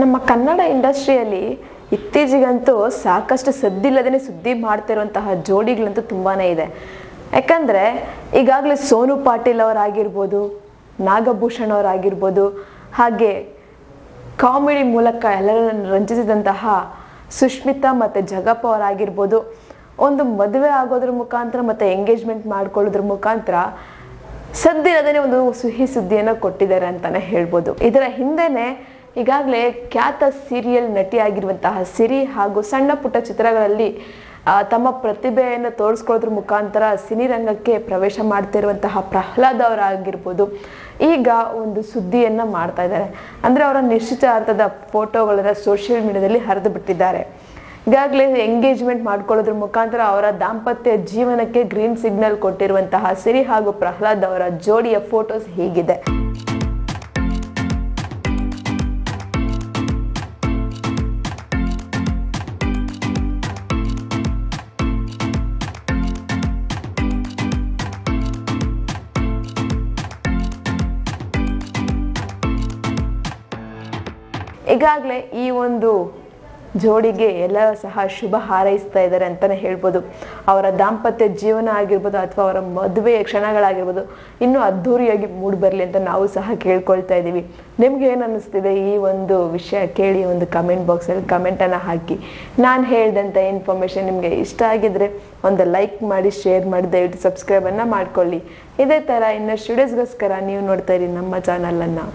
ನಮ್ಮ ಕನ್ನಡ ಇಂಡಸ್ಟ್ರಿಯಲ್ಲಿ ಇತ್ತೀಚೆಗಂತೂ ಸಾಕಷ್ಟು ಸದ್ದಿಲ್ಲದೇ ಸುದ್ದಿ ಮಾಡ್ತಿರುವಂತಹ ಜೋಡಿಗಳಂತೂ ತುಂಬಾ ಇದೆ. ಯಾಕಂದರೆ ಈಗಾಗಲೇ ಸೋನು ಪಾಟೀಲ್ ಅವರಾಗಿರ್ಬೋದು, ನಾಗಭೂಷಣ್ ಅವರಾಗಿರ್ಬೋದು, ಹಾಗೆ ಕಾಮಿಡಿ ಮೂಲಕ ಎಲ್ಲರನ್ನು ರಂಜಿಸಿದಂತಹ ಸುಷ್ಮಿತಾ ಮತ್ತು ಜಗಪ್ಪ ಅವರಾಗಿರ್ಬೋದು, ಒಂದು ಮದುವೆ ಆಗೋದ್ರ ಮುಖಾಂತರ ಮತ್ತು ಎಂಗೇಜ್ಮೆಂಟ್ ಮಾಡ್ಕೊಳ್ಳೋದ್ರ ಮುಖಾಂತರ ಸದ್ದಿಲ್ಲದೇ ಒಂದು ಸಿಹಿ ಸುದ್ದಿಯನ್ನು ಕೊಟ್ಟಿದ್ದಾರೆ ಅಂತಲೇ ಹೇಳ್ಬೋದು. ಇದರ ಹಿಂದೆನೇ ಈಗಾಗಲೇ ಖ್ಯಾತ ಸೀರಿಯಲ್ ನಟಿಯಾಗಿರುವಂತಹ ಸಿರಿ ಹಾಗೂ ಸಣ್ಣ ಪುಟ್ಟ ಚಿತ್ರಗಳಲ್ಲಿ ತಮ್ಮ ಪ್ರತಿಭೆಯನ್ನು ತೋರಿಸ್ಕೊಳ್ಳೋದ್ರ ಮುಖಾಂತರ ಸಿನಿರಂಗಕ್ಕೆ ಪ್ರವೇಶ ಮಾಡ್ತಿರುವಂತಹ ಪ್ರಹ್ಲಾದ್ ಅವರಾಗಿರ್ಬೋದು, ಈಗ ಒಂದು ಸುದ್ದಿಯನ್ನು ಮಾಡ್ತಾ ಇದ್ದಾರೆ. ಅಂದರೆ ಅವರ ನಿಶ್ಚಿತಾರ್ಥದ ಫೋಟೋಗಳನ್ನು ಸೋಷಿಯಲ್ ಮೀಡಿಯಾದಲ್ಲಿ ಹರಿದು ಬಿಟ್ಟಿದ್ದಾರೆ. ಈಗಾಗಲೇ ಎಂಗೇಜ್ಮೆಂಟ್ ಮಾಡ್ಕೊಳ್ಳೋದ್ರ ಮುಖಾಂತರ ಅವರ ದಾಂಪತ್ಯ ಜೀವನಕ್ಕೆ ಗ್ರೀನ್ ಸಿಗ್ನಲ್ ಕೊಟ್ಟಿರುವಂತಹ ಸಿರಿ ಹಾಗೂ ಪ್ರಹ್ಲಾದ್ ಅವರ ಜೋಡಿಯ ಫೋಟೋಸ್ ಹೀಗಿದೆ. ಈಗಾಗಲೇ ಈ ಒಂದು ಜೋಡಿಗೆ ಎಲ್ಲರೂ ಸಹ ಶುಭ ಹಾರೈಸ್ತಾ ಇದ್ದಾರೆ ಅಂತಲೇ ಹೇಳ್ಬೋದು. ಅವರ ದಾಂಪತ್ಯ ಜೀವನ ಆಗಿರ್ಬೋದು ಅಥವಾ ಅವರ ಮದುವೆಯ ಕ್ಷಣಗಳಾಗಿರ್ಬೋದು ಇನ್ನೂ ಅದ್ಧೂರಿಯಾಗಿ ಮೂಡಿ ಬರಲಿ ಅಂತ ನಾವು ಸಹ ಕೇಳ್ಕೊಳ್ತಾ ಇದ್ದೀವಿ. ನಿಮ್ಗೆ ಏನು ಅನ್ನಿಸ್ತಿದೆ ಈ ಒಂದು ವಿಷಯ ಕೇಳಿ ಒಂದು ಕಮೆಂಟ್ ಬಾಕ್ಸಲ್ಲಿ ಕಮೆಂಟನ್ನು ಹಾಕಿ. ನಾನು ಹೇಳಿದಂಥ ಇನ್ಫಾರ್ಮೇಷನ್ ನಿಮಗೆ ಇಷ್ಟ ಆಗಿದ್ರೆ ಒಂದು ಲೈಕ್ ಮಾಡಿ, ಶೇರ್ ಮಾಡಿ, ದಯವಿಟ್ಟು ಸಬ್ಸ್ಕ್ರೈಬನ್ನು ಮಾಡ್ಕೊಳ್ಳಿ. ಇದೇ ಥರ ಇನ್ನಷ್ಟು ವಿಡಿಯೋಸ್ಗೋಸ್ಕರ ನೀವು ನೋಡ್ತಾ ಇರಿ ನಮ್ಮ ಚಾನಲನ್ನು.